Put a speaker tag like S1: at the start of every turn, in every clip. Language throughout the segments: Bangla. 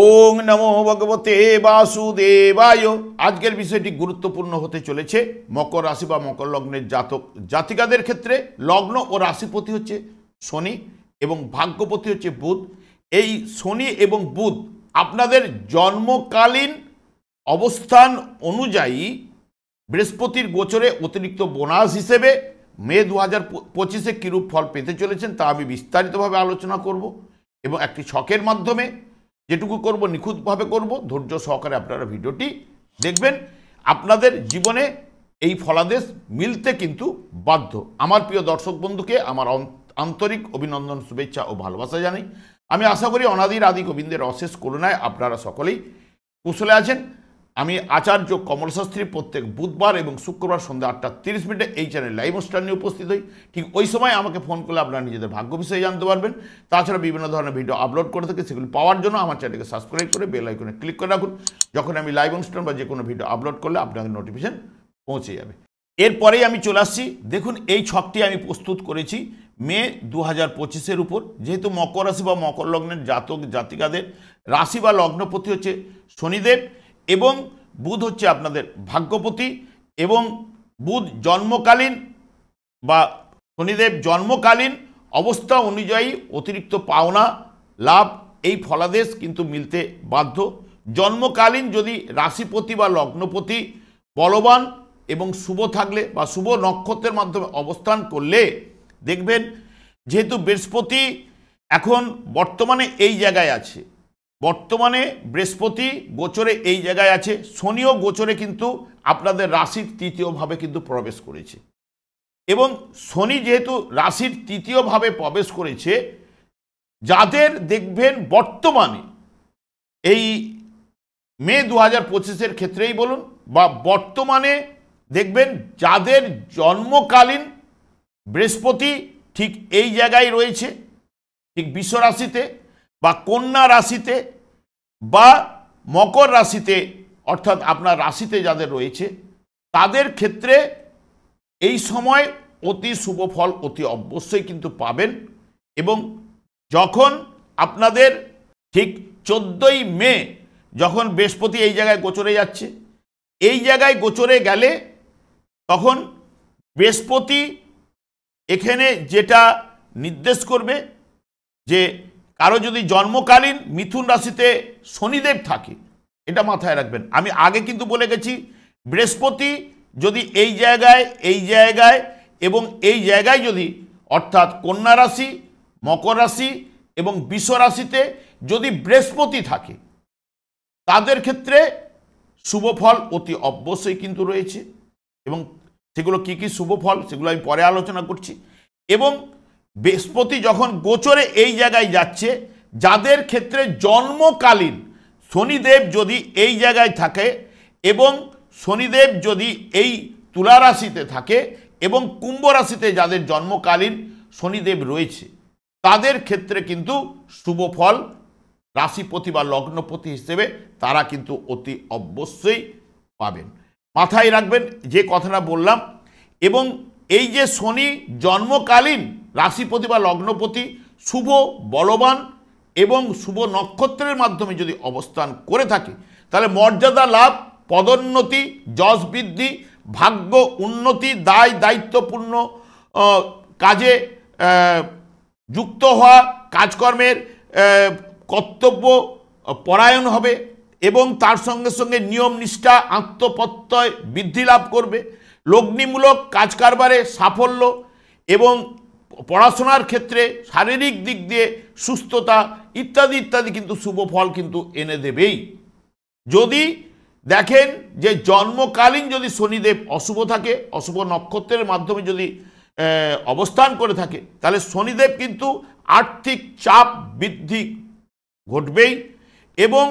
S1: ওং নমো ভগবতে বাসুদেবায়। আজকের বিষয়টি গুরুত্বপূর্ণ হতে চলেছে মকর রাশি বা মকর লগ্নের জাতক জাতিকাদের ক্ষেত্রে। লগ্ন ও রাশিপতি হচ্ছে শনি এবং ভাগ্যপতি হচ্ছে বুধ। এই শনি এবং বুধ আপনাদের জন্মকালীন অবস্থান অনুযায়ী বৃহস্পতির গোচরে অতিরিক্ত বোনাস হিসেবে মে 2025-এ কীরূপ ফল পেতে চলেছেন তা আমি বিস্তারিতভাবে আলোচনা করব এবং একটি ছকের মাধ্যমে যেটুকু করব নিখুঁতভাবে করব। ধৈর্য সহকারে আপনারা ভিডিওটি দেখবেন। আপনাদের জীবনে এই ফলাদেশ মিলতে কিন্তু বাধ্য। আমার প্রিয় দর্শক বন্ধুকে আমার আন্তরিক অভিনন্দন, শুভেচ্ছা ও ভালোবাসা জানাই। আমি আশা করি অনাদির আদি গোবিন্দের অশেষ করুণায় আপনারা সকলেই কুশলে আছেন। আমি আচার্য কমল শাস্ত্রী প্রত্যেক বুধবার এবং শুক্রবার সন্ধ্যা 8:30 এই চ্যানেল লাইভ অনুষ্ঠান নিয়ে উপস্থিত হই। ঠিক ওই সময় আমাকে ফোন করলে আপনারা নিজেদের ভাগ্য বিষয়ে জানতে পারবেন। তাছাড়া বিভিন্ন ধরনের ভিডিও আপলোড করে থাকি, সেগুলি পাওয়ার জন্য আমার চ্যানেলকে সাবস্ক্রাইব করে বেল আইকনে ক্লিক করে রাখুন। যখন আমি লাইভ অনুষ্ঠান বা যে কোনো ভিডিও আপলোড করলে আপনাদের নোটিফিকেশন পৌঁছে যাবে। এরপরেই আমি চলে আসছি। দেখুন, এই ছকটি আমি প্রস্তুত করেছি মে 2025-এর উপর। যেহেতু মকর রাশি বা মকর লগ্নের জাতক জাতিকাদের রাশি বা লগ্নপতি হচ্ছে শনিদেব এবং বুধ হচ্ছে আপনাদের ভাগ্যপতি, এবং বুধ জন্মকালীন বা শনিদেব জন্মকালীন অবস্থা অনুযায়ী অতিরিক্ত পাওনা লাভ এই ফলাদেশ কিন্তু মিলতে বাধ্য। জন্মকালীন যদি রাশিপতি বা লগ্নপতি বলবান এবং শুভ থাকলে বা শুভ নক্ষত্রের মাধ্যমে অবস্থান করলে দেখবেন, যেহেতু বৃহস্পতি এখন বর্তমানে এই জায়গায় আছে, বর্তমানে বৃহস্পতি গোচরে এই জায়গায় আছে, শনিও গোচরে কিন্তু আপনাদের রাশির তৃতীয়ভাবে কিন্তু প্রবেশ করেছে। এবং শনি যেহেতু রাশির তৃতীয়ভাবে প্রবেশ করেছে, যাদের দেখবেন বর্তমানে এই মে 2025-এর ক্ষেত্রেই বলুন বা বর্তমানে দেখবেন যাদের জন্মকালীন বৃহস্পতি ঠিক এই জায়গায় রয়েছে, ঠিক বৃষ রাশিতে বা কন্যা রাশিতে বা মকর রাশিতে, অর্থাৎ আপনার রাশিতে যাদের রয়েছে তাদের ক্ষেত্রে এই সময় অতি শুভ ফল অতি অবশ্যই কিন্তু পাবেন। এবং যখন আপনাদের ঠিক 14ই মে যখন বৃহস্পতি এই জায়গায় গোচরে যাচ্ছে, এই জায়গায় গোচরে গেলে তখন বৃহস্পতি এখানে যেটা নির্দেশ করবে যে কারো যদি জন্মকালীন মিথুন রাশিতে শনিদেব থাকে, এটা মাথায় রাখবেন। আমি আগে কিন্তু বলে গেছি, বৃহস্পতি যদি এই জায়গায় এবং এই জায়গায় যদি, অর্থাৎ কন্যা রাশি, মকর রাশি এবং বৃষ রাশিতে যদি বৃহস্পতি থাকে, তাদের ক্ষেত্রে শুভ ফল অতি অবশ্যই কিন্তু রয়েছে। এবং সেগুলো কি কি শুভ ফল সেগুলো আমি পরে আলোচনা করছি। এবং বৃহস্পতি যখন গোচরে এই জায়গায় যাচ্ছে, যাদের ক্ষেত্রে জন্মকালীন শনিদেব যদি এই জায়গায় থাকে এবং শনিদেব যদি এই তুলা রাশিতে থাকে এবং কুম্ভ রাশিতে যাদের জন্মকালীন শনিদেব রয়েছে, তাদের ক্ষেত্রে কিন্তু শুভ ফল রাশিপতি বা লগ্নপতি হিসেবে তারা কিন্তু অতি অবশ্যই পাবেন। মাথায় রাখবেন যে কথাটা বললাম। এবং এই যে শনি জন্মকালীন রাশিপতি বা লগ্নপতি শুভ বলবান এবং শুভ নক্ষত্রের মাধ্যমে যদি অবস্থান করে থাকে, তাহলে মর্যাদা লাভ, পদোন্নতি, যশ বৃদ্ধি, ভাগ্য উন্নতি, দায় দায়িত্বপূর্ণ কাজে যুক্ত হওয়া, কাজকর্মের কর্তব্য পরায়ণ হবে এবং তার সঙ্গে সঙ্গে নিয়ম নিষ্ঠা, আত্মপ্রত্যয় বৃদ্ধি লাভ করবে, লগ্নিমূলক কাজ কারবারে সাফল্য এবং পড়াশোনার ক্ষেত্রে শারীরিক দিক দিয়ে সুস্থতা ইত্যাদি ইত্যাদি কিন্তু শুভ ফল কিন্তু এনে দেবেই। যদি দেখেন যে জন্মকালীন যদি শনিদেব অশুভ থাকে, অশুভ নক্ষত্রের মাধ্যমে যদি অবস্থান করে থাকে, তাহলে শনিদেব কিন্তু আর্থিক চাপ বৃদ্ধি ঘটবেই এবং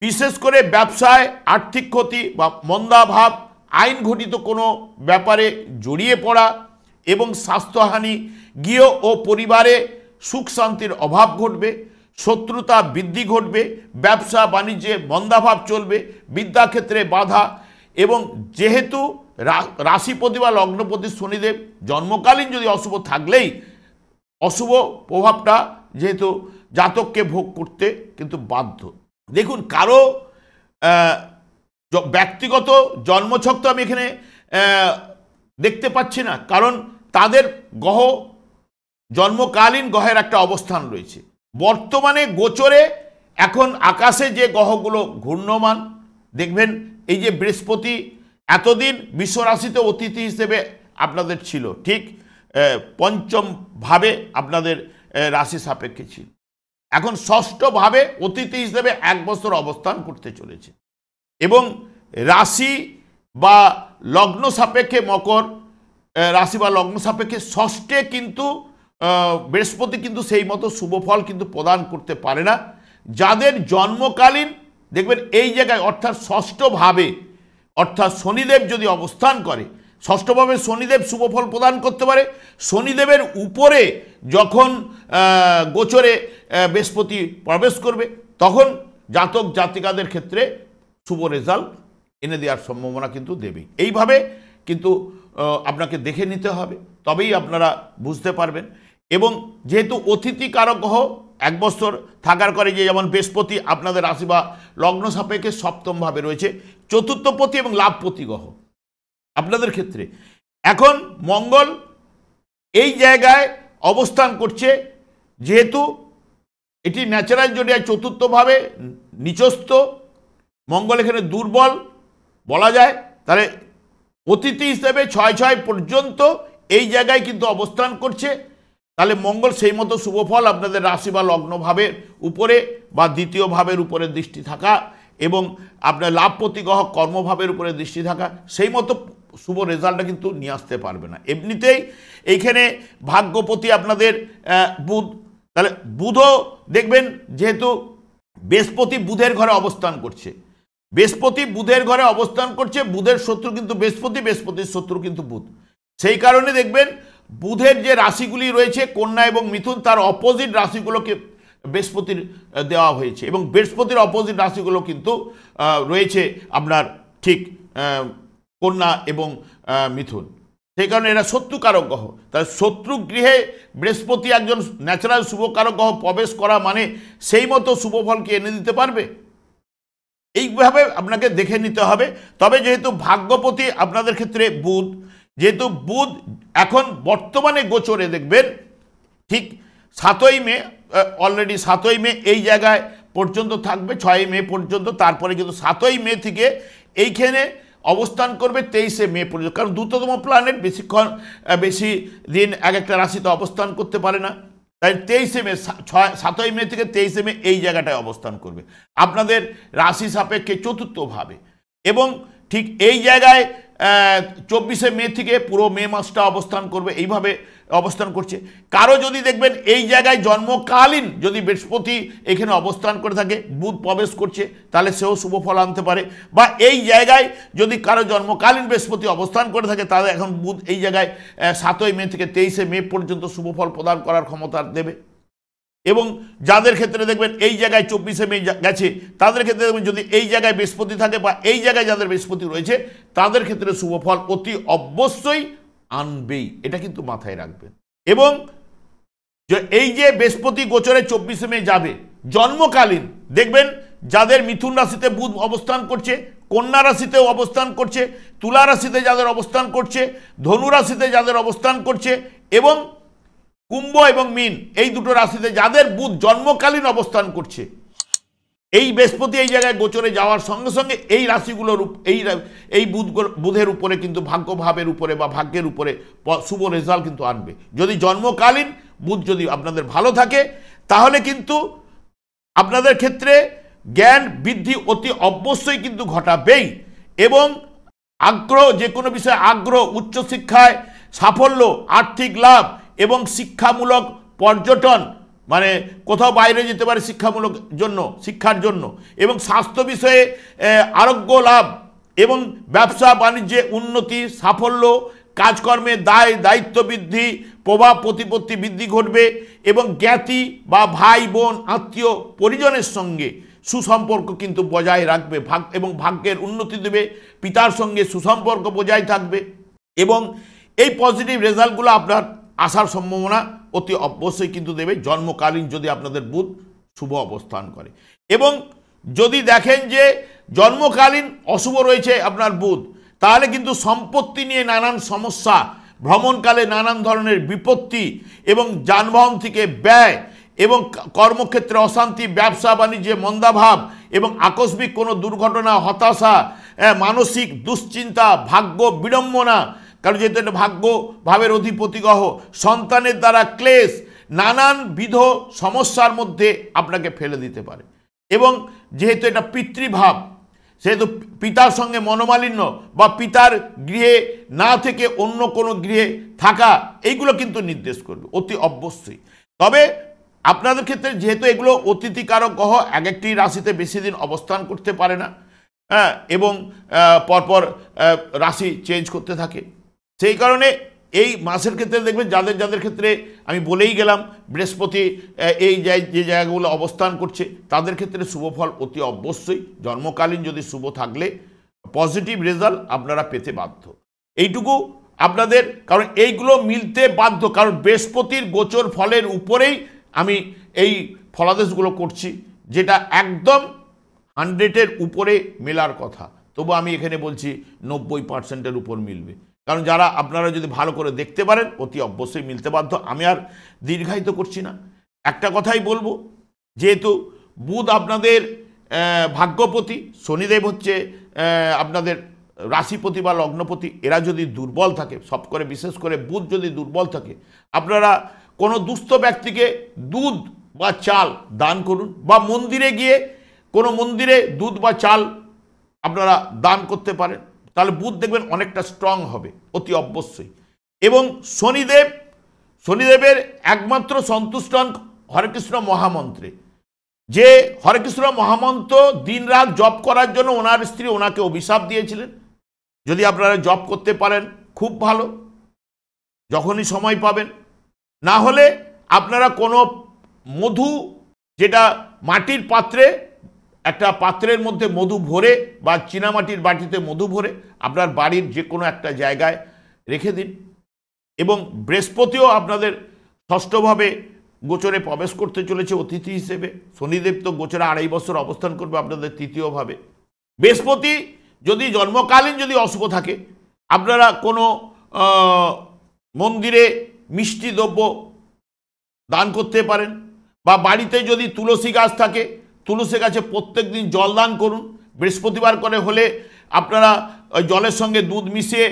S1: বিশেষ করে ব্যবসায় আর্থিক ক্ষতি বা মন্দাভাব, আইন ঘটিত কোনো ব্যাপারে জড়িয়ে পড়া এবং স্বাস্থ্যহানি, গৃহ ও পরিবারে সুখ শান্তির অভাব ঘটবে, শত্রুতা বৃদ্ধি ঘটবে, ব্যবসা বাণিজ্যে মন্দাভাব চলবে, বিদ্যাক্ষেত্রে বাধা। এবং যেহেতু রাশিপতি বা লগ্নপতি শনিদেব জন্মকালীন যদি অশুভ থাকলেই অশুভ প্রভাবটা যেহেতু জাতককে ভোগ করতে কিন্তু বাধ্য। দেখুন কারো ব্যক্তিগত জন্মছক তো আমি এখানে দেখতে পাচ্ছি না, কারণ তাদের গ্রহ জন্মকালীন গ্রহের একটা অবস্থান রয়েছে। বর্তমানে গোচরে এখন আকাশে যে গ্রহগুলো ঘূর্ণমান, দেখবেন এই যে বৃহস্পতি এতদিন বিশ্ব রাশিতে অতিথি হিসেবে আপনাদের ছিল, ঠিক পঞ্চম ভাবে আপনাদের রাশি সাপেক্ষে ছিল, এখন ষষ্ঠ ভাবে অতিথি হিসেবে 1 বছর অবস্থান করতে চলেছে। এবং রাশি বা লগ্ন সাপেক্ষে মকর রাশি বা লগ্ন সাপেক্ষে ষষ্ঠে কিন্তু বৃহস্পতি কিন্তু সেই মতো শুভ ফল কিন্তু প্রদান করতে পারে না। যাদের জন্মকালীন দেখবেন এই জায়গায় অর্থাৎ ষষ্ঠভাবে, অর্থাৎ শনিদেব যদি অবস্থান করে, ষষ্ঠভাবে শনিদেব শুভ ফল প্রদান করতে পারে। শনিদেবের উপরে যখন গোচরে বৃহস্পতি প্রবেশ করবে তখন জাতক জাতিকাদের ক্ষেত্রে শুভ রেজাল্ট এনে দেওয়ার সম্ভাবনা কিন্তু দেবেই। এইভাবে কিন্তু আপনাকে দেখে নিতে হবে, তবেই আপনারা বুঝতে পারবেন। এবং যেহেতু অতিথি কারক গ্রহ 1 বছর থাকার করে, যে যেমন বৃহস্পতি আপনাদের রাশি বা লগ্ন সাপেক্ষে সপ্তমভাবে রয়েছে, চতুর্থপতি এবং লাভপতি গ্রহ আপনাদের ক্ষেত্রে। এখন মঙ্গল এই জায়গায় অবস্থান করছে, যেহেতু এটি ন্যাচারাল জোডিয়ায় চতুর্থভাবে নিচস্থ, মঙ্গল এখানে দুর্বল বলা যায়, তাহলে অতিথি হিসেবে 6 পর্যন্ত এই জায়গায় কিন্তু অবস্থান করছে। তাহলে মঙ্গল সেই মতো শুভ ফল আপনাদের রাশি বা লগ্ন ভাবের উপরে বা দ্বিতীয় ভাবের উপরে দৃষ্টি থাকা এবং আপনার লাভপতি গ্রহ কর্মভাবের উপরে দৃষ্টি থাকা, সেই মতো শুভ রেজাল্টটা কিন্তু নিয়ে আসতে পারবে না। এমনিতেই এইখানে ভাগ্যপতি আপনাদের বুধ, তাহলে বুধও দেখবেন যেহেতু বৃহস্পতি বুধের ঘরে অবস্থান করছে, বৃহস্পতি বুধের ঘরে অবস্থান করছে, বুধের শত্রু কিন্তু বৃহস্পতি, বৃহস্পতির শত্রু কিন্তু বুধ। সেই কারণে দেখবেন বুধের যে রাশিগুলি রয়েছে কন্যা এবং মিথুন, তার অপোজিট রাশিগুলোকে বৃহস্পতির দেওয়া হয়েছে, এবং বৃহস্পতির অপোজিট রাশিগুলো কিন্তু রয়েছে আপনার ঠিক কন্যা এবং মিথুন। সেই কারণে এরা শত্রুকারক গ্রহ। তাই শত্রু গৃহে বৃহস্পতি একজন ন্যাচারাল শুভকারক গ্রহ প্রবেশ করা মানে সেই মতো শুভ ফলকে এনে দিতে পারবে, এইভাবে আপনাকে দেখে নিতে হবে। তবে যেহেতু ভাগ্যপতি আপনাদের ক্ষেত্রে বুধ, যেহেতু বুধ এখন বর্তমানে গোচরে দেখবেন ঠিক 7ই মে, অলরেডি 7ই মে এই জায়গায় পর্যন্ত থাকবে, 6ই মে পর্যন্ত, তারপরে কিন্তু 7ই মে থেকে এইখানে অবস্থান করবে 23শে মে পর্যন্ত। কারণ দ্রুততম প্ল্যানেট বেশি দিন এক একটা রাশিতে অবস্থান করতে পারে না, তাই 23শে মে, 7ই মে থেকে 23শে মে এই জায়গাটায় অবস্থান করবে আপনাদের রাশি সাপেক্ষে চতুর্থভাবে। এবং ঠিক এই জায়গায় 24শে মে থেকে পুরো মে মাসটা অবস্থান করবে, এইভাবে অবস্থান করছে। কারো যদি দেখবেন এই জায়গায় জন্মকালীন যদি বৃহস্পতি এখানে অবস্থান করে থাকে, বুধ প্রবেশ করছে, তাহলে সেও শুভ ফল আনতে পারে। বা এই জায়গায় যদি কারো জন্মকালীন বৃহস্পতি অবস্থান করে থাকে, তাহলে এখন বুধ এই জায়গায় 7ই মে থেকে 23শে মে পর্যন্ত শুভ ফল প্রদান করার ক্ষমতা দেবে। এবং যাদের ক্ষেত্রে দেখবেন এই জায়গায় 24শে মে গেছে, তাদের ক্ষেত্রে দেখবেন যদি এই জায়গায় বৃহস্পতি থাকে বা এই জায়গায় যাদের বৃহস্পতি রয়েছে, তাদের ক্ষেত্রে শুভ ফল অতি অবশ্যই আনবেই, এটা কিন্তু মাথায় রাখবেন। এবং এই যে বৃহস্পতি গোচরে 24শে মে যাবে, জন্মকালীন দেখবেন যাদের মিথুন রাশিতে বুধ অবস্থান করছে, কন্যা রাশিতেও অবস্থান করছে, তুলা রাশিতে যাদের অবস্থান করছে, ধনু রাশিতে যাদের অবস্থান করছে, এবং কুম্ভ এবং মীন এই দুটো রাশিতে যাদের বুধ জন্মকালীন অবস্থান করছে, এই বৃহস্পতি এই জায়গায় গোচরে যাওয়ার সঙ্গে সঙ্গে এই রাশিগুলোর এই বুধের উপরে কিন্তু ভাগ্যভাবের উপরে বা ভাগ্যের উপরে শুভ রেজাল্ট কিন্তু আনবে। যদি জন্মকালীন বুধ যদি আপনাদের ভালো থাকে, তাহলে কিন্তু আপনাদের ক্ষেত্রে জ্ঞান বৃদ্ধি অতি অবশ্যই কিন্তু ঘটাবেই। এবং আগ্রহ, যে কোনো বিষয়ে আগ্রহ, উচ্চশিক্ষায় সাফল্য, আর্থিক লাভ এবং শিক্ষামূলক পর্যটন, মানে কোথাও বাইরে যেতে পারে শিক্ষামূলক জন্য, শিক্ষার জন্য, এবং স্বাস্থ্য বিষয়ে আরোগ্য লাভ এবং ব্যবসা বাণিজ্যে উন্নতি, সাফল্য, কাজকর্মে দায়িত্ব বৃদ্ধি, প্রভাব প্রতিপত্তি বৃদ্ধি ঘটবে। এবং জ্ঞাতি বা ভাই বোন আত্মীয় পরিজনের সঙ্গে সুসম্পর্ক কিন্তু বজায় রাখবে, এবং ভাগ্যের উন্নতি দেবে, পিতার সঙ্গে সুসম্পর্ক বজায় থাকবে। এবং এই পজিটিভ রেজাল্টগুলো আপনার আসার সম্ভাবনা অতি অবশ্যই কিন্তু দেবে জন্মকালীন যদি আপনাদের বুধ শুভ অবস্থান করে। এবং যদি দেখেন যে জন্মকালীন অশুভ রয়েছে আপনার বুধ, তাহলে কিন্তু সম্পত্তি নিয়ে নানান সমস্যা, ভ্রমণকালে নানান ধরনের বিপত্তি এবং যানবাহন থেকে ব্যয় এবং কর্মক্ষেত্রে অশান্তি, ব্যবসা বাণিজ্যে মন্দাভাব এবং আকস্মিক কোনো দুর্ঘটনা, হতাশা, মানসিক দুশ্চিন্তা, ভাগ্য বিড়ম্বনা, কারণ যেহেতু এটা ভাগ্য ভাবের অধিপতি গ্রহ, সন্তানের দ্বারা ক্লেশ, নানানবিধ সমস্যার মধ্যে আপনাকে ফেলে দিতে পারে। এবং যেহেতু এটা পিতৃভাব, সেহেতু পিতার সঙ্গে মনোমালিন্য বা পিতার গৃহে না থেকে অন্য কোনো গৃহে থাকা, এইগুলো কিন্তু নির্দেশ করবে অতি অবশ্যই। তবে আপনাদের ক্ষেত্রে যেহেতু এগুলো অতিথিকারক গ্রহ, এক একটি রাশিতে বেশি দিন অবস্থান করতে পারে না, এবং পরপর রাশি চেঞ্জ করতে থাকে, সেই কারণে এই মাসের ক্ষেত্রে দেখবেন যাদের যাদের ক্ষেত্রে আমি বলেই গেলাম বৃহস্পতি এই যে জায়গাগুলো অবস্থান করছে, তাদের ক্ষেত্রে শুভ ফল অতি অবশ্যই জন্মকালীন যদি শুভ থাকলে পজিটিভ রেজাল্ট আপনারা পেতে বাধ্য। এইটুকু আপনাদের, কারণ এইগুলো মিলতে বাধ্য, কারণ বৃহস্পতির গোচর ফলের উপরেই আমি এই ফলাদেশগুলো করছি, যেটা একদম 100-এর উপরে মেলার কথা, তবু আমি এখানে বলছি 90%-এর উপর মিলবে। কারণ যারা আপনারা যদি ভালো করে দেখতে পারেন অতি অবশ্যই মিলতে বাধ্য। আমি আর দীর্ঘায়িত করছি না, একটা কথাই বলবো, যেহেতু বুধ আপনাদের ভাগ্যপতি, শনিদেব হচ্ছে আপনাদের রাশিপতি বা লগ্নপতি, এরা যদি দুর্বল থাকে, সব করে বিশেষ করে বুধ যদি দুর্বল থাকে, আপনারা কোনো দুস্থ ব্যক্তিকে দুধ বা চাল দান করুন, বা মন্দিরে গিয়ে কোনো মন্দিরে দুধ বা চাল আপনারা দান করতে পারেন, তাহলে বুধ দেখবেন অনেকটা স্ট্রং হবে অতি অবশ্যই। এবং শনিদেবের একমাত্র সন্তুষ্ট হন হরেকৃষ্ণ মহামন্ত্রে, যে হরেকৃষ্ণ মহামন্ত্র দিন রাত জপ করার জন্য ওনার স্ত্রী ওনাকে অভিশাপ দিয়েছিলেন। যদি আপনারা জপ করতে পারেন খুব ভালো, যখনই সময় পাবেন। না হলে আপনারা কোনো মধু, যেটা মাটির পাত্রে, একটা পাত্রের মধ্যে মধু ভরে বা চীনামাটির বাটিতে মধু ভরে আপনার বাড়ির যে কোনো একটা জায়গায় রেখে দিন। এবং বৃহস্পতিও আপনাদের ষষ্ঠভাবে গোচরে প্রবেশ করতে চলেছে অতিথি হিসেবে। শনিদেব তো গোচরে 2.5 বছর অবস্থান করবে আপনাদের তৃতীয়ভাবে। বৃহস্পতি যদি জন্মকালীন যদি অশুভ থাকে, আপনারা কোনো মন্দিরে মিষ্টি দ্রব্য দান করতে পারেন, বা বাড়িতে যদি তুলসী গাছ থাকে, তুলসী গাছে প্রত্যেক দিন জল দান করুন। বৃহস্পতিবার করে হলে আপনারা ওই জলের সঙ্গে দুধ মিশিয়ে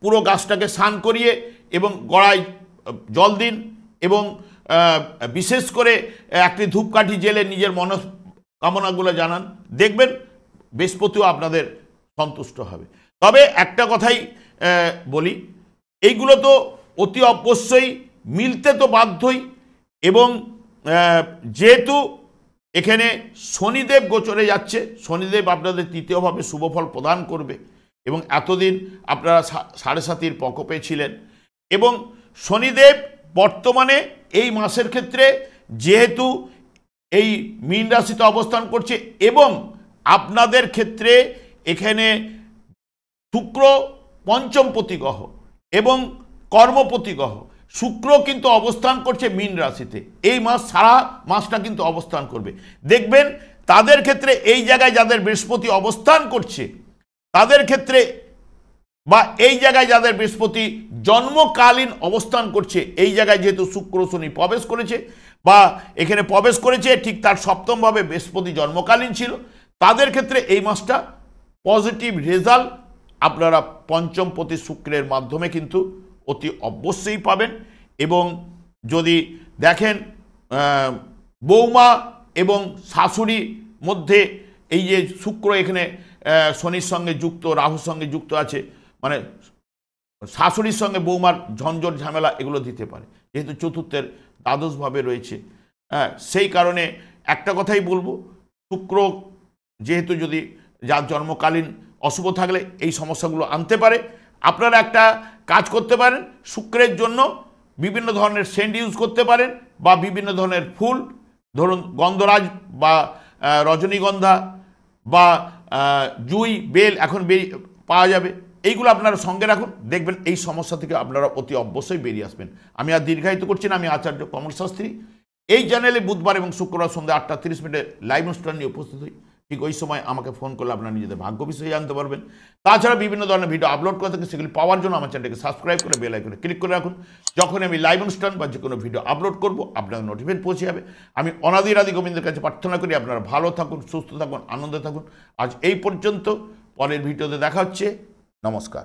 S1: পুরো গাছটাকে স্নান করিয়ে এবং গড়ায় জল দিন, এবং বিশেষ করে একটি ধূপকাঠি জেলে নিজের মনস্কামনাগুলো জানান, দেখবেন বৃহস্পতিও আপনাদের সন্তুষ্ট হবে। তবে একটা কথাই বলি, এইগুলো তো অতি অবশ্যই মিলতে তো বাধ্যই, এবং যেহেতু এখানে শনিদেব গোচরে যাচ্ছে, শনিদেব আপনাদের তৃতীয়ভাবে শুভফল প্রদান করবে, এবং এতদিন আপনারা 7.5-এর প্রকোপে ছিলেন, এবং শনিদেব বর্তমানে এই মাসের ক্ষেত্রে যেহেতু এই মীন রাশিতে অবস্থান করছে, এবং আপনাদের ক্ষেত্রে এখানে শুক্র পঞ্চমপতি গ্রহ এবং কর্মপতি গ্রহ, শুক্র কিন্তু অবস্থান করছে মীন রাশিতে। এই মাস সারা মাসটা কিন্তু অবস্থান করবে। দেখবেন তাদের ক্ষেত্রে এই জায়গায় যাদের বৃহস্পতি অবস্থান করছে, তাদের ক্ষেত্রে, বা এই জায়গায় যাদের বৃহস্পতি জন্মকালীন অবস্থান করছে, এই জায়গায় যেহেতু শুক্র শনি প্রবেশ করেছে, বা এখানে প্রবেশ করেছে ঠিক তার সপ্তমভাবে বৃহস্পতি জন্মকালীন ছিল, তাদের ক্ষেত্রে এই মাসটা পজিটিভ রেজাল্ট আপনারা পঞ্চমপতি শুক্রের মাধ্যমে কিন্তু অতি অবশ্যই পাবেন। এবং যদি দেখেন বৌমা এবং শাশুড়ির মধ্যে এই যে শুক্র এখানে শনির সঙ্গে যুক্ত, রাহুর সঙ্গে যুক্ত আছে, মানে শাশুড়ির সঙ্গে বৌমার ঝঞ্ঝট ঝামেলা এগুলো দিতে পারে, যেহেতু চতুর্থের দ্বাদশভাবে রয়েছে। সেই কারণে একটা কথাই বলবো, শুক্র যেহেতু যদি যার জন্মকালীন অশুভ থাকলে এই সমস্যাগুলো আনতে পারে, আপনারা একটা কাজ করতে পারেন, শুক্রের জন্য বিভিন্ন ধরনের সেন্ট ইউজ করতে পারেন, বা বিভিন্ন ধরনের ফুল, ধরুন গন্ধরাজ বা রজনীগন্ধা বা জুঁই, বেল এখন পাওয়া যাবে, এইগুলো আপনারা সঙ্গে রাখুন, দেখবেন এই সমস্যা থেকে আপনারা অতি অবশ্যই বেরিয়ে আসবেন। আমি আর দীর্ঘায়িত করছি না, আমি আচার্য কমল শাস্ত্রী। এই চ্যানেলে বুধবার এবং শুক্রবার সন্ধ্যা 8:30 লাইভ অনুষ্ঠান নিয়ে উপস্থিত হই। ঠিক ওই সময় আমাকে ফোন করলে আপনারা নিজেদের ভাগ্য বিষয়ে জানতে পারবেন। তাছাড়া বিভিন্ন ধরনের ভিডিও আপলোড করে থাকি, সেগুলি পাওয়ার জন্য আমার চ্যানেলকে সাবস্ক্রাইব করে বেল আইকনে ক্লিক করে রাখুন। যখন আমি লাইভ অনুষ্ঠান বা যে কোনো ভিডিও আপলোড করব আপনাদের নোটিফিকেশন পৌঁছে যাবে। আমি অনাদি গোবিন্দের কাছে প্রার্থনা করি আপনারা ভালো থাকুন, সুস্থ থাকুন, আনন্দে থাকুন। আজ এই পর্যন্ত, পরের ভিডিওতে দেখা হচ্ছে। নমস্কার।